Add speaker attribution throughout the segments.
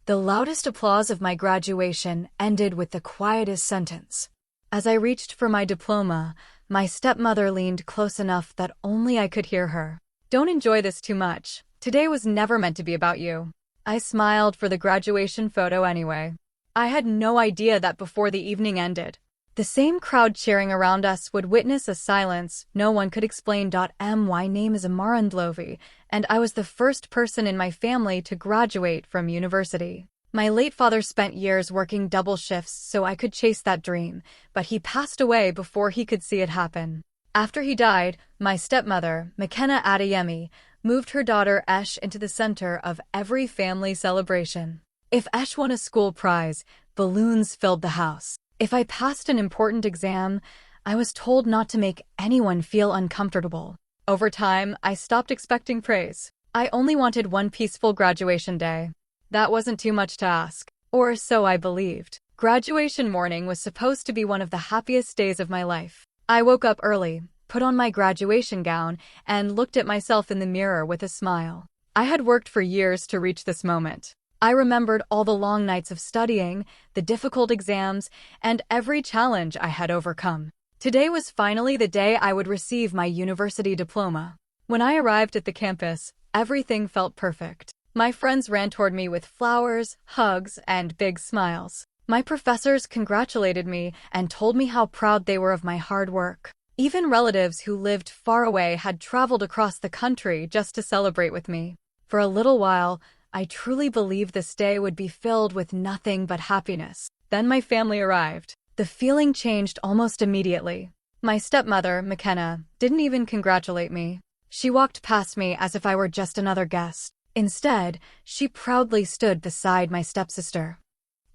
Speaker 1: The loudest applause of my graduation ended with the quietest sentence. As I reached for my diploma, my stepmother leaned close enough that only I could hear her. "Don't enjoy this too much. Today was never meant to be about you." I smiled for the graduation photo anyway. I had no idea that before the evening ended, the same crowd cheering around us would witness a silence no one could explain. My name is Amarandlovi, and I was the first person in my family to graduate from university. My late father spent years working double shifts so I could chase that dream, but he passed away before he could see it happen. After he died, my stepmother, McKenna Adeyemi, moved her daughter Esh into the center of every family celebration. If Esh won a school prize, balloons filled the house. If I passed an important exam, I was told not to make anyone feel uncomfortable. Over time, I stopped expecting praise. I only wanted one peaceful graduation day. That wasn't too much to ask, or so I believed. Graduation morning was supposed to be one of the happiest days of my life. I woke up early, put on my graduation gown, and looked at myself in the mirror with a smile. I had worked for years to reach this moment. I remembered all the long nights of studying, the difficult exams, and every challenge I had overcome. Today was finally the day I would receive my university diploma. When I arrived at the campus, everything felt perfect. My friends ran toward me with flowers, hugs, and big smiles. My professors congratulated me and told me how proud they were of my hard work. Even relatives who lived far away had traveled across the country just to celebrate with me. For a little while, I truly believed this day would be filled with nothing but happiness. Then my family arrived. The feeling changed almost immediately. My stepmother, McKenna, didn't even congratulate me. She walked past me as if I were just another guest. Instead, she proudly stood beside my stepsister,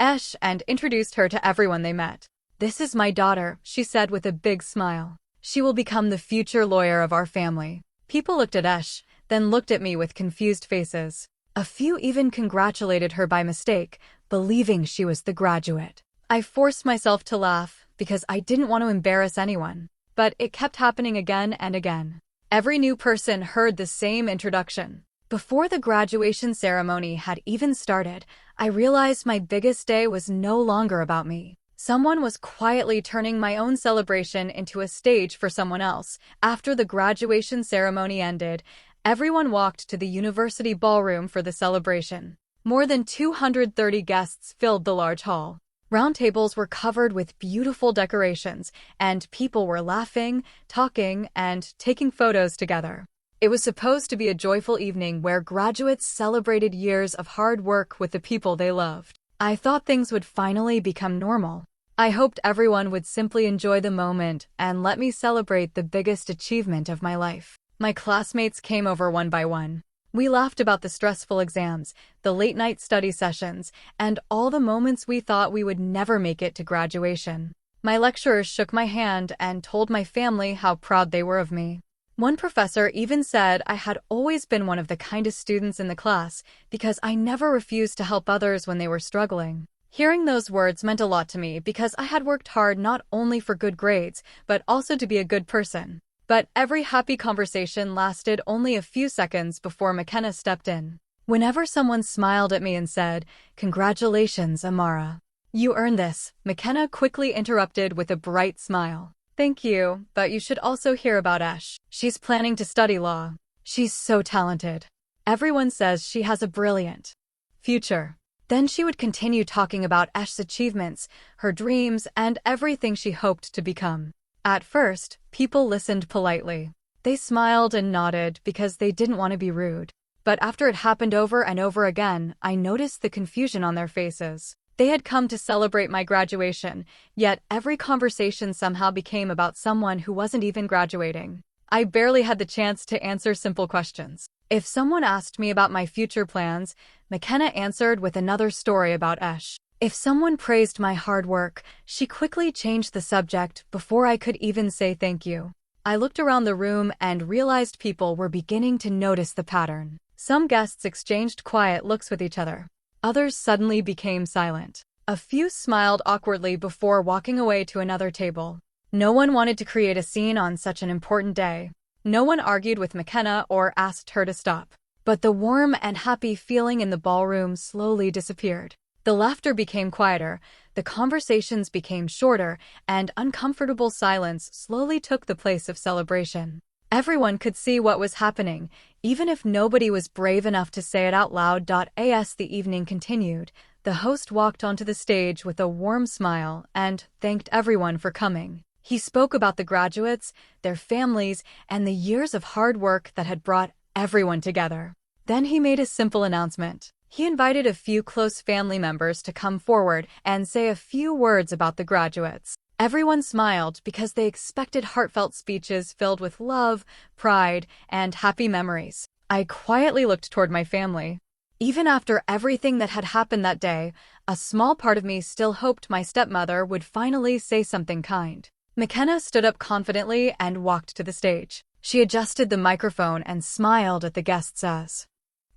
Speaker 1: Esh, and introduced her to everyone they met. "This is my daughter," she said with a big smile. "She will become the future lawyer of our family." People looked at Esh, then looked at me with confused faces. A few even congratulated her by mistake, believing she was the graduate. I forced myself to laugh because I didn't want to embarrass anyone, but it kept happening again and again. Every new person heard the same introduction. Before the graduation ceremony had even started, I realized my biggest day was no longer about me. Someone was quietly turning my own celebration into a stage for someone else. After the graduation ceremony ended, everyone walked to the university ballroom for the celebration. More than 230 guests filled the large hall. Round tables were covered with beautiful decorations, and people were laughing, talking, and taking photos together. It was supposed to be a joyful evening where graduates celebrated years of hard work with the people they loved. I thought things would finally become normal. I hoped everyone would simply enjoy the moment and let me celebrate the biggest achievement of my life. My classmates came over one by one. We laughed about the stressful exams, the late-night study sessions, and all the moments we thought we would never make it to graduation. My lecturers shook my hand and told my family how proud they were of me. One professor even said I had always been one of the kindest students in the class because I never refused to help others when they were struggling. Hearing those words meant a lot to me because I had worked hard not only for good grades, but also to be a good person. But every happy conversation lasted only a few seconds before McKenna stepped in. Whenever someone smiled at me and said, "Congratulations, Amara. You earned this," McKenna quickly interrupted with a bright smile. "Thank you, but you should also hear about Esh. She's planning to study law. She's so talented. Everyone says she has a brilliant future." Then she would continue talking about Esh's achievements, her dreams, and everything she hoped to become. At first, people listened politely. They smiled and nodded because they didn't want to be rude. But after it happened over and over again, I noticed the confusion on their faces. They had come to celebrate my graduation, yet every conversation somehow became about someone who wasn't even graduating. I barely had the chance to answer simple questions. If someone asked me about my future plans, McKenna answered with another story about Esh. If someone praised my hard work, she quickly changed the subject before I could even say thank you. I looked around the room and realized people were beginning to notice the pattern. Some guests exchanged quiet looks with each other. Others suddenly became silent. A few smiled awkwardly before walking away to another table. No one wanted to create a scene on such an important day. No one argued with McKenna or asked her to stop. But the warm and happy feeling in the ballroom slowly disappeared. The laughter became quieter, the conversations became shorter, and uncomfortable silence slowly took the place of celebration. Everyone could see what was happening, even if nobody was brave enough to say it out loud. As the evening continued, the host walked onto the stage with a warm smile and thanked everyone for coming. He spoke about the graduates, their families, and the years of hard work that had brought everyone together. Then he made a simple announcement. He invited a few close family members to come forward and say a few words about the graduates. Everyone smiled because they expected heartfelt speeches filled with love, pride, and happy memories. I quietly looked toward my family. Even after everything that had happened that day, a small part of me still hoped my stepmother would finally say something kind. McKenna stood up confidently and walked to the stage. She adjusted the microphone and smiled at the guests as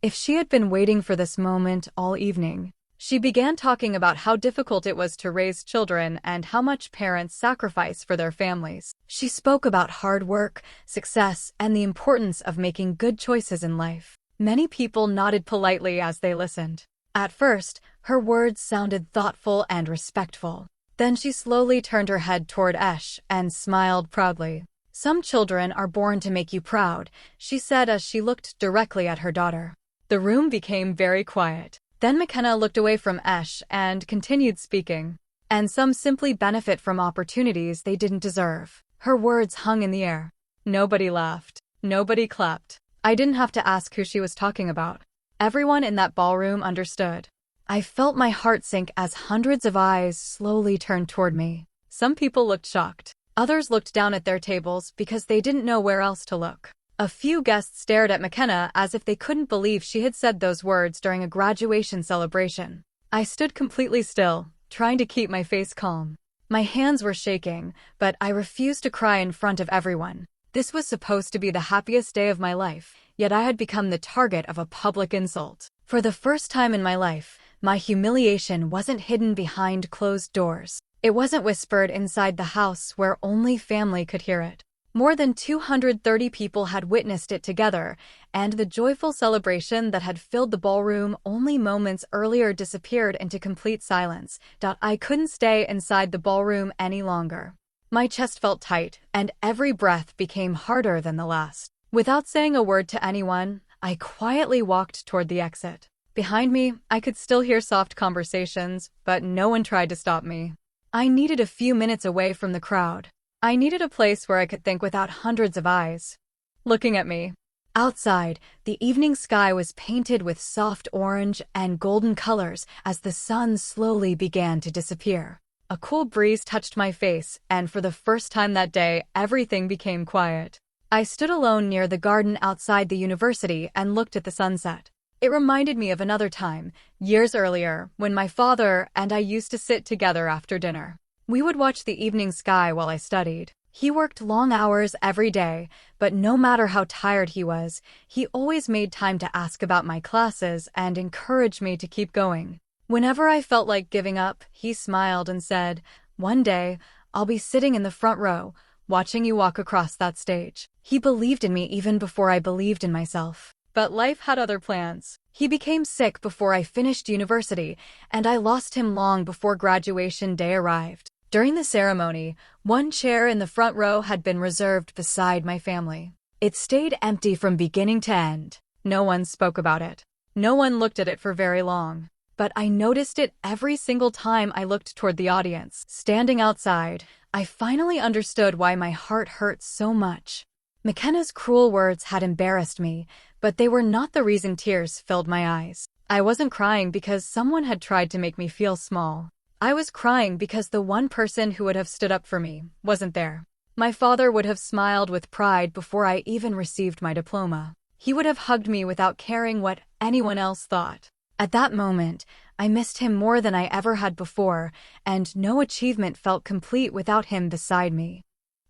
Speaker 1: if she had been waiting for this moment all evening. She began talking about how difficult it was to raise children and how much parents sacrifice for their families. She spoke about hard work, success, and the importance of making good choices in life. Many people nodded politely as they listened. At first, her words sounded thoughtful and respectful. Then she slowly turned her head toward Esh and smiled proudly. "Some children are born to make you proud," she said as she looked directly at her daughter. The room became very quiet. Then McKenna looked away from Esh and continued speaking. "And some simply benefit from opportunities they didn't deserve." Her words hung in the air. Nobody laughed. Nobody clapped. I didn't have to ask who she was talking about. Everyone in that ballroom understood. I felt my heart sink as hundreds of eyes slowly turned toward me. Some people looked shocked. Others looked down at their tables because they didn't know where else to look. A few guests stared at McKenna as if they couldn't believe she had said those words during a graduation celebration. I stood completely still, trying to keep my face calm. My hands were shaking, but I refused to cry in front of everyone. This was supposed to be the happiest day of my life, yet I had become the target of a public insult. For the first time in my life, my humiliation wasn't hidden behind closed doors. It wasn't whispered inside the house where only family could hear it. More than 230 people had witnessed it together, and the joyful celebration that had filled the ballroom only moments earlier disappeared into complete silence. I couldn't stay inside the ballroom any longer. My chest felt tight, and every breath became harder than the last. Without saying a word to anyone, I quietly walked toward the exit. Behind me, I could still hear soft conversations, but no one tried to stop me. I needed a few minutes away from the crowd. I needed a place where I could think without hundreds of eyes looking at me. Outside, the evening sky was painted with soft orange and golden colors as the sun slowly began to disappear. A cool breeze touched my face, and for the first time that day, everything became quiet. I stood alone near the garden outside the university and looked at the sunset. It reminded me of another time, years earlier, when my father and I used to sit together after dinner. We would watch the evening sky while I studied. He worked long hours every day, but no matter how tired he was, he always made time to ask about my classes and encourage me to keep going. Whenever I felt like giving up, he smiled and said, "One day, I'll be sitting in the front row, watching you walk across that stage." He believed in me even before I believed in myself. But life had other plans. He became sick before I finished university, and I lost him long before graduation day arrived. During the ceremony, one chair in the front row had been reserved beside my family. It stayed empty from beginning to end. No one spoke about it. No one looked at it for very long. But I noticed it every single time I looked toward the audience. Standing outside, I finally understood why my heart hurt so much. McKenna's cruel words had embarrassed me, but they were not the reason tears filled my eyes. I wasn't crying because someone had tried to make me feel small. I was crying because the one person who would have stood up for me wasn't there. My father would have smiled with pride before I even received my diploma. He would have hugged me without caring what anyone else thought. At that moment, I missed him more than I ever had before, and no achievement felt complete without him beside me.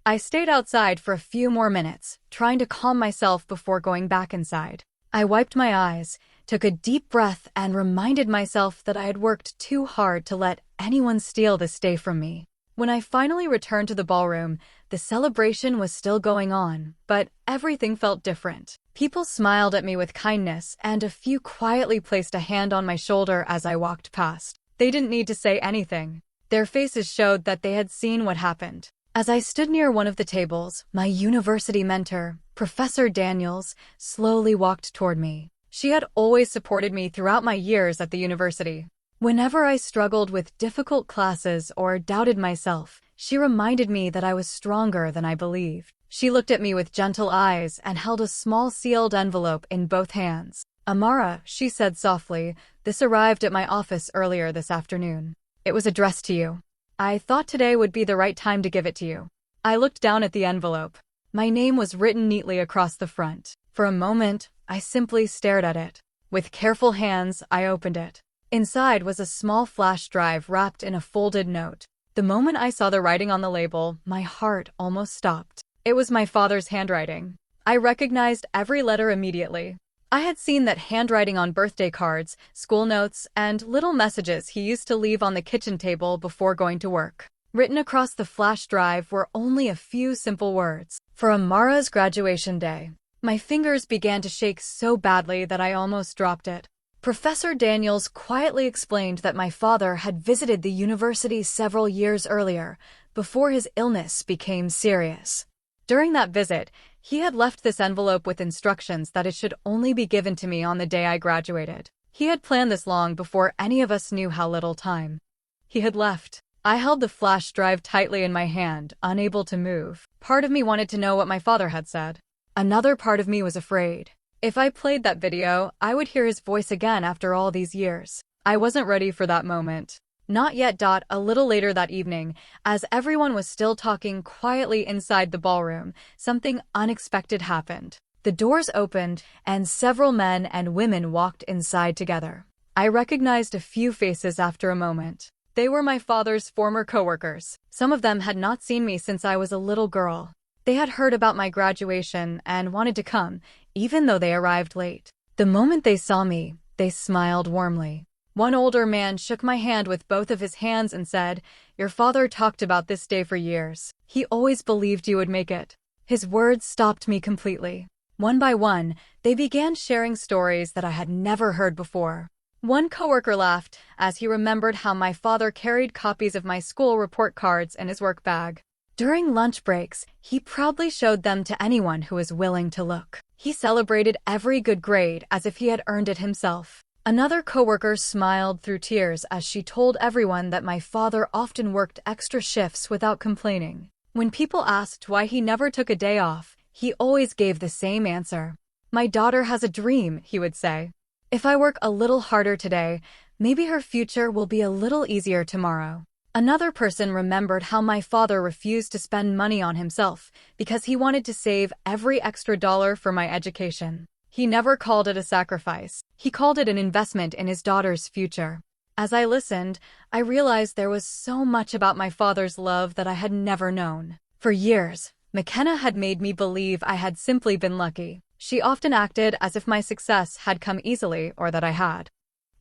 Speaker 1: I stayed outside for a few more minutes, trying to calm myself before going back inside. I wiped my eyes, took a deep breath, and reminded myself that I had worked too hard to let anyone steal this day from me. When I finally returned to the ballroom, the celebration was still going on, but everything felt different. People smiled at me with kindness, and a few quietly placed a hand on my shoulder as I walked past. They didn't need to say anything. Their faces showed that they had seen what happened. As I stood near one of the tables, my university mentor, Professor Daniels, slowly walked toward me. She had always supported me throughout my years at the university. Whenever I struggled with difficult classes or doubted myself, she reminded me that I was stronger than I believed. She looked at me with gentle eyes and held a small sealed envelope in both hands. "Amara," she said softly, "this arrived at my office earlier this afternoon. It was addressed to you. I thought today would be the right time to give it to you." I looked down at the envelope. My name was written neatly across the front. For a moment, I simply stared at it. With careful hands, I opened it. Inside was a small flash drive wrapped in a folded note. The moment I saw the writing on the label, my heart almost stopped. It was my father's handwriting. I recognized every letter immediately. I had seen that handwriting on birthday cards, school notes, and little messages he used to leave on the kitchen table before going to work. Written across the flash drive were only a few simple words. "For Amara's graduation day." My fingers began to shake so badly that I almost dropped it. Professor Daniels quietly explained that my father had visited the university several years earlier, before his illness became serious. During that visit, he had left this envelope with instructions that it should only be given to me on the day I graduated. He had planned this long before any of us knew how little time he had left. I held the flash drive tightly in my hand, unable to move. Part of me wanted to know what my father had said. Another part of me was afraid. If I played that video, I would hear his voice again after all these years. I wasn't ready for that moment. Not yet. A little later that evening, as everyone was still talking quietly inside the ballroom, something unexpected happened. The doors opened, and several men and women walked inside together. I recognized a few faces after a moment. They were my father's former coworkers. Some of them had not seen me since I was a little girl. They had heard about my graduation and wanted to come, even though they arrived late. The moment they saw me, they smiled warmly. One older man shook my hand with both of his hands and said, "Your father talked about this day for years. He always believed you would make it." His words stopped me completely. One by one, they began sharing stories that I had never heard before. One coworker laughed as he remembered how my father carried copies of my school report cards in his work bag. During lunch breaks, he proudly showed them to anyone who was willing to look. He celebrated every good grade as if he had earned it himself. Another coworker smiled through tears as she told everyone that my father often worked extra shifts without complaining. When people asked why he never took a day off, he always gave the same answer. "My daughter has a dream," he would say. "If I work a little harder today, maybe her future will be a little easier tomorrow." Another person remembered how my father refused to spend money on himself because he wanted to save every extra dollar for my education. He never called it a sacrifice. He called it an investment in his daughter's future. As I listened, I realized there was so much about my father's love that I had never known. For years, McKenna had made me believe I had simply been lucky. She often acted as if my success had come easily or that I had.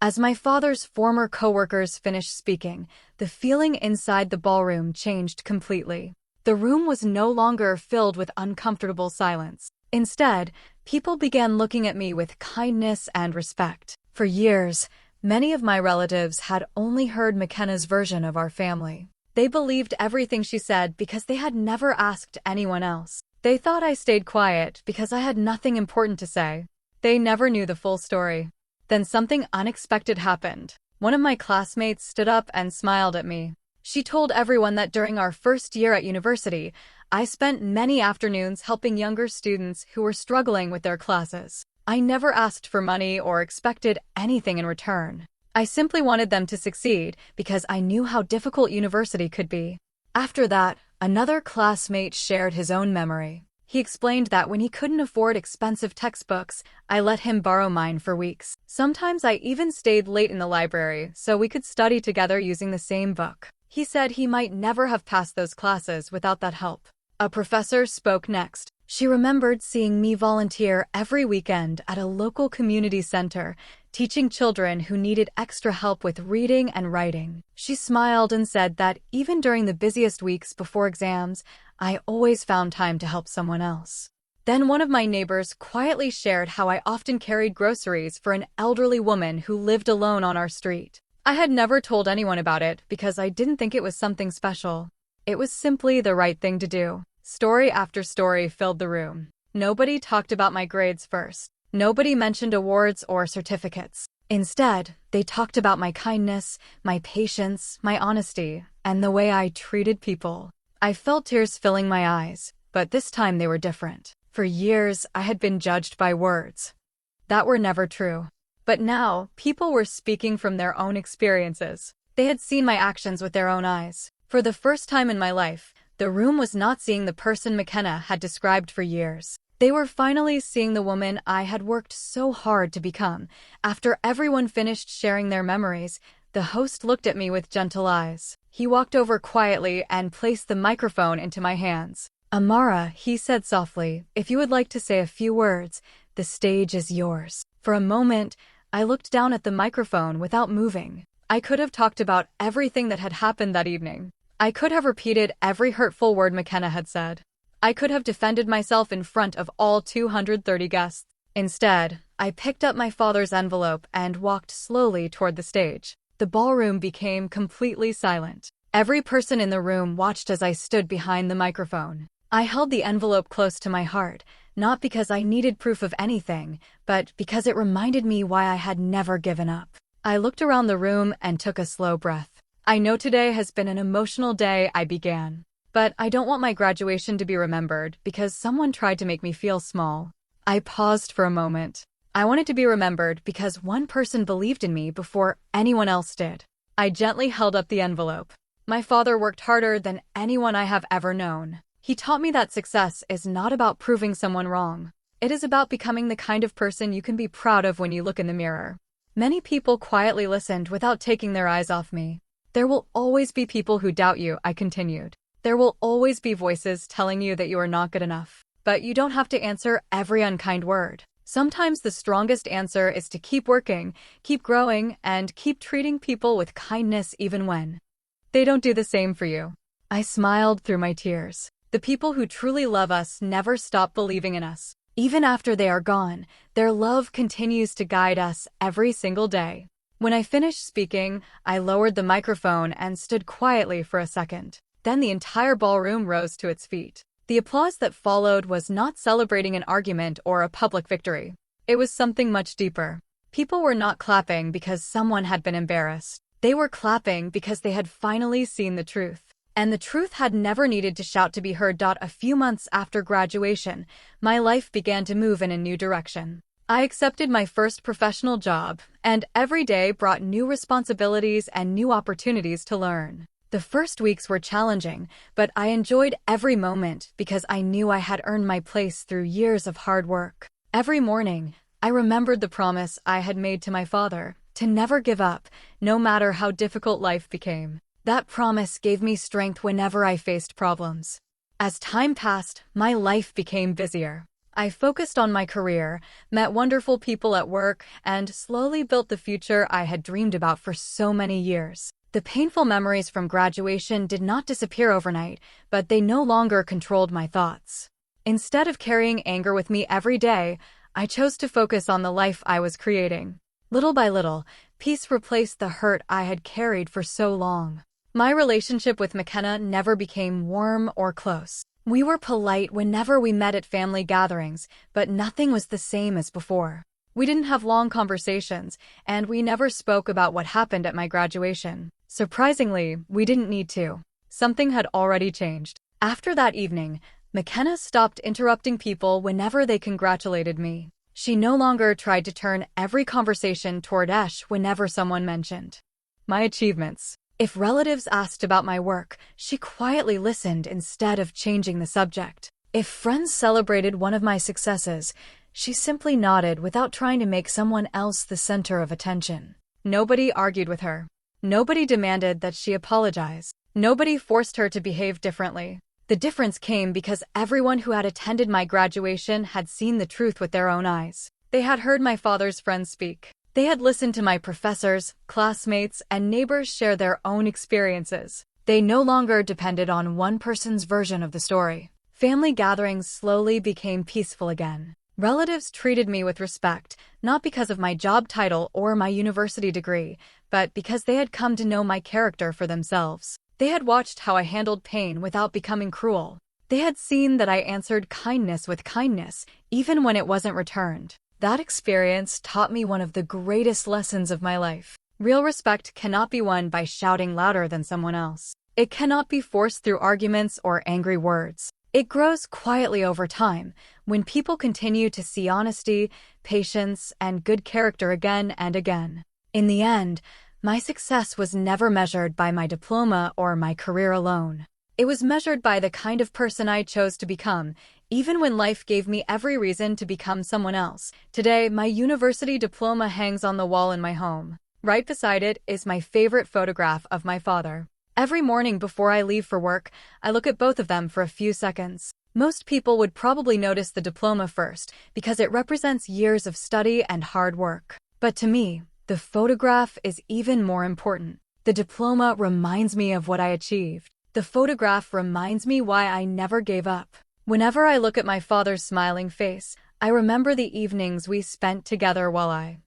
Speaker 1: As my father's former coworkers finished speaking, the feeling inside the ballroom changed completely. The room was no longer filled with uncomfortable silence. Instead, people began looking at me with kindness and respect. For years, many of my relatives had only heard McKenna's version of our family. They believed everything she said because they had never asked anyone else. They thought I stayed quiet because I had nothing important to say. They never knew the full story. Then something unexpected happened. One of my classmates stood up and smiled at me. She told everyone that during our first year at university, I spent many afternoons helping younger students who were struggling with their classes. I never asked for money or expected anything in return. I simply wanted them to succeed because I knew how difficult university could be. After that, another classmate shared his own memory. He explained that when he couldn't afford expensive textbooks, I let him borrow mine for weeks. Sometimes I even stayed late in the library so we could study together using the same book. He said he might never have passed those classes without that help. A professor spoke next. She remembered seeing me volunteer every weekend at a local community center, teaching children who needed extra help with reading and writing. She smiled and said that even during the busiest weeks before exams, I always found time to help someone else. Then one of my neighbors quietly shared how I often carried groceries for an elderly woman who lived alone on our street. I had never told anyone about it because I didn't think it was something special. It was simply the right thing to do. Story after story filled the room. Nobody talked about my grades first. Nobody mentioned awards or certificates. Instead, they talked about my kindness, my patience, my honesty, and the way I treated people. I felt tears filling my eyes, but this time they were different. For years, I had been judged by words that were never true. But now, people were speaking from their own experiences. They had seen my actions with their own eyes. For the first time in my life, the room was not seeing the person McKenna had described for years. They were finally seeing the woman I had worked so hard to become. After everyone finished sharing their memories, the host looked at me with gentle eyes. He walked over quietly and placed the microphone into my hands. "Amara," he said softly, "if you would like to say a few words, the stage is yours." For a moment, I looked down at the microphone without moving. I could have talked about everything that had happened that evening. I could have repeated every hurtful word McKenna had said. I could have defended myself in front of all 230 guests. Instead, I picked up my father's envelope and walked slowly toward the stage. The ballroom became completely silent. Every person in the room watched as I stood behind the microphone. I held the envelope close to my heart, not because I needed proof of anything, but because it reminded me why I had never given up. I looked around the room and took a slow breath. "I know today has been an emotional day," I began. "But I don't want my graduation to be remembered because someone tried to make me feel small." I paused for a moment. I wanted to be remembered because one person believed in me before anyone else did. I gently held up the envelope. My father worked harder than anyone I have ever known. He taught me that success is not about proving someone wrong. It is about becoming the kind of person you can be proud of when you look in the mirror. Many people quietly listened without taking their eyes off me. "There will always be people who doubt you," I continued. "There will always be voices telling you that you are not good enough. But you don't have to answer every unkind word. Sometimes the strongest answer is to keep working, keep growing, and keep treating people with kindness even when they don't do the same for you." I smiled through my tears. The people who truly love us never stop believing in us. Even after they are gone, their love continues to guide us every single day. When I finished speaking, I lowered the microphone and stood quietly for a second. Then the entire ballroom rose to its feet. The applause that followed was not celebrating an argument or a public victory. It was something much deeper. People were not clapping because someone had been embarrassed. They were clapping because they had finally seen the truth. And the truth had never needed to shout to be heard. A few months after graduation, my life began to move in a new direction. I accepted my first professional job, and every day brought new responsibilities and new opportunities to learn. The first weeks were challenging, but I enjoyed every moment because I knew I had earned my place through years of hard work. Every morning, I remembered the promise I had made to my father, to never give up, no matter how difficult life became. That promise gave me strength whenever I faced problems. As time passed, my life became busier. I focused on my career, met wonderful people at work, and slowly built the future I had dreamed about for so many years. The painful memories from graduation did not disappear overnight, but they no longer controlled my thoughts. Instead of carrying anger with me every day, I chose to focus on the life I was creating. Little by little, peace replaced the hurt I had carried for so long. My relationship with McKenna never became warm or close. We were polite whenever we met at family gatherings, but nothing was the same as before. We didn't have long conversations, and we never spoke about what happened at my graduation. Surprisingly, we didn't need to. Something had already changed. After that evening, McKenna stopped interrupting people whenever they congratulated me. She no longer tried to turn every conversation toward Ash whenever someone mentioned my achievements. If relatives asked about my work, she quietly listened instead of changing the subject. If friends celebrated one of my successes, she simply nodded without trying to make someone else the center of attention. Nobody argued with her. Nobody demanded that she apologize. Nobody forced her to behave differently. The difference came because everyone who had attended my graduation had seen the truth with their own eyes. They had heard my father's friends speak. They had listened to my professors, classmates, and neighbors share their own experiences. They no longer depended on one person's version of the story. Family gatherings slowly became peaceful again. Relatives treated me with respect, not because of my job title or my university degree, but because they had come to know my character for themselves. They had watched how I handled pain without becoming cruel. They had seen that I answered kindness with kindness, even when it wasn't returned. That experience taught me one of the greatest lessons of my life. Real respect cannot be won by shouting louder than someone else. It cannot be forced through arguments or angry words. It grows quietly over time, when people continue to see honesty, patience, and good character again and again. In the end, my success was never measured by my diploma or my career alone. It was measured by the kind of person I chose to become, even when life gave me every reason to become someone else. Today, my university diploma hangs on the wall in my home. Right beside it is my favorite photograph of my father. Every morning before I leave for work, I look at both of them for a few seconds. Most people would probably notice the diploma first, because it represents years of study and hard work. But to me, the photograph is even more important. The diploma reminds me of what I achieved. The photograph reminds me why I never gave up. Whenever I look at my father's smiling face, I remember the evenings we spent together while I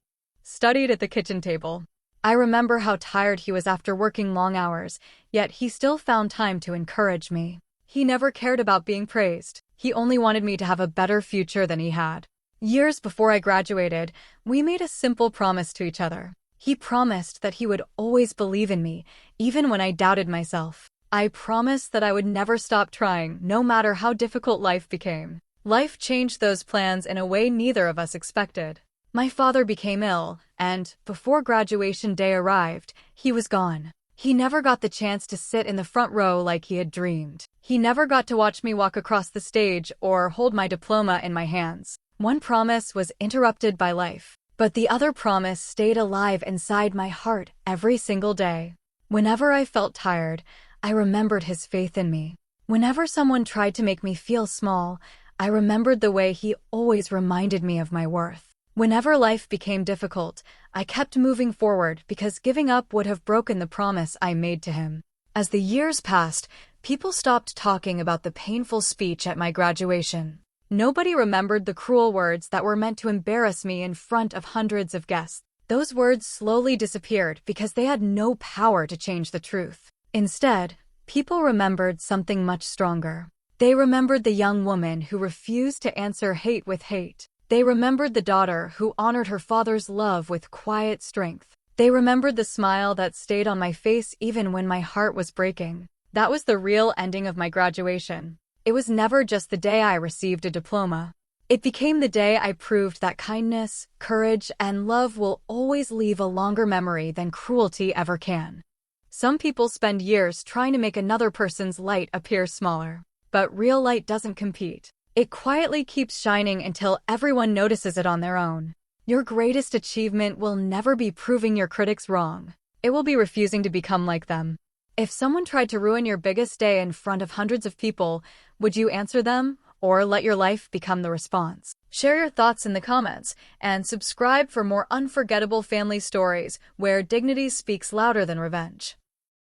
Speaker 1: studied at the kitchen table. I remember how tired he was after working long hours, yet he still found time to encourage me. He never cared about being praised. He only wanted me to have a better future than he had. Years before I graduated, we made a simple promise to each other. He promised that he would always believe in me, even when I doubted myself. I promised that I would never stop trying, no matter how difficult life became. Life changed those plans in a way neither of us expected. My father became ill, and, before graduation day arrived, he was gone. He never got the chance to sit in the front row like he had dreamed. He never got to watch me walk across the stage or hold my diploma in my hands. One promise was interrupted by life, but the other promise stayed alive inside my heart every single day. Whenever I felt tired, I remembered his faith in me. Whenever someone tried to make me feel small, I remembered the way he always reminded me of my worth. Whenever life became difficult, I kept moving forward because giving up would have broken the promise I made to him. As the years passed, people stopped talking about the painful speech at my graduation. Nobody remembered the cruel words that were meant to embarrass me in front of hundreds of guests. Those words slowly disappeared because they had no power to change the truth. Instead, people remembered something much stronger. They remembered the young woman who refused to answer hate with hate. They remembered the daughter who honored her father's love with quiet strength. They remembered the smile that stayed on my face even when my heart was breaking. That was the real ending of my graduation. It was never just the day I received a diploma. It became the day I proved that kindness, courage, and love will always leave a longer memory than cruelty ever can. Some people spend years trying to make another person's light appear smaller. But real light doesn't compete. It quietly keeps shining until everyone notices it on their own. Your greatest achievement will never be proving your critics wrong. It will be refusing to become like them. If someone tried to ruin your biggest day in front of hundreds of people, would you answer them, or let your life become the response? Share your thoughts in the comments, and subscribe for more unforgettable family stories where dignity speaks louder than revenge.